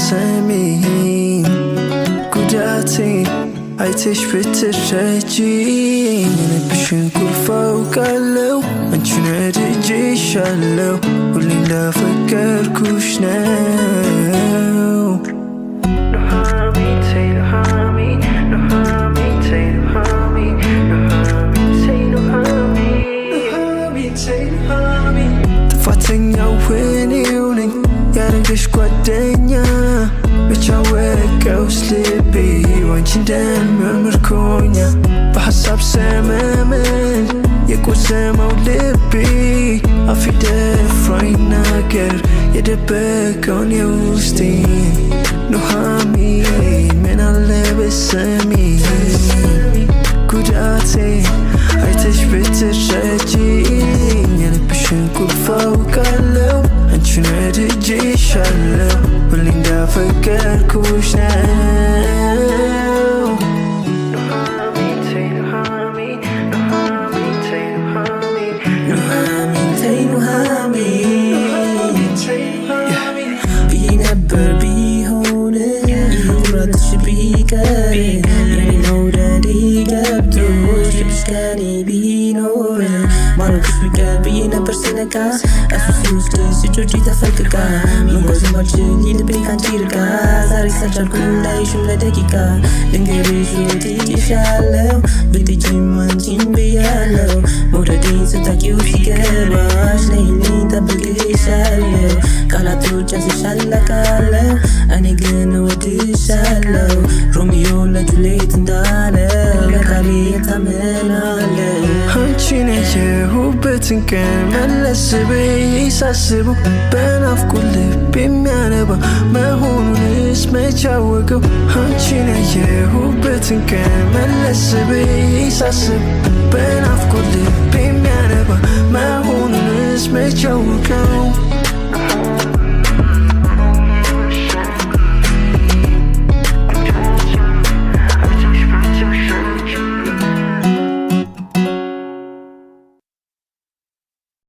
بسمين قداتي عيتش بترجين بشن كل فوق اللو انشو نادجي شالو واللي لا فكر كوشناو نهامي تي نهامي نهامي تي نهامي نهامي تي نهامي نهامي تي نهامي تفاتنيا وينيوني ያረገሽ ጓደኛ በቻወቀው ልቤ ዋንቺ እንደምርኮኛ በሐሳብ ሰመመን የቆሰመው ልቤ አፌ ደፍሮ አይናገር የደበቀውን የውስጤ ኑሃሚን ምን አለ ብትሰሚኝ ጉዳቴ አይተሽ ብትረጂኝ የልብሽን ቁልፍ አውቃለሁ አንቺን ወድጄሻለሁ ሁሌ እንዳፈቀርኩሽ ነው ኑሃሚን ተይ ኑሃሚን ኑሃሚን ተይ ኑሃሚን ኑሃሚን ተይ ኑሃሚን ብዬ ነበር ቢሆን ኩራትሽ ቢቀር የኔ መውደዴ ገብቶሽ ልብሽ ከኔ ቢኖር ማረግሽ ቢቀር ብዬ ነበር ስነቃ እሱ ሲወስድሽ እጆቼ ተፈልቅቃ መንጓዝ ማልችል ልቤ ካንቺ ርቃ ዛሬ ሳልቻልኩም ላይሽም ለደቂቃ ልንገርሽ ወድጄሻለሁ ብትሄጂም አንቺን ብያለሁ መውደዴን ስታውቂው ሲገባሽ ነይልኝ እጠብቅሻለሁ ቃላቶች ያንስሻል አውቃለሁ እኔ ግን እወድሻለሁ ሮሚዮ ለጁልየት እንዳለው ለቃሌ እታመናለሁ አንቺን ያየሁበትን ቀን መለስ ብዬ ሳስበው በናፍቆት ልብ የሚያነባ መሆኑንስ መች አወቀው አንቺን ያየሁበትን ቀን መለስ ብዬ ሳስበው በናፍቆት ልብ የሚያነባ መሆኑንስ መች አወቀው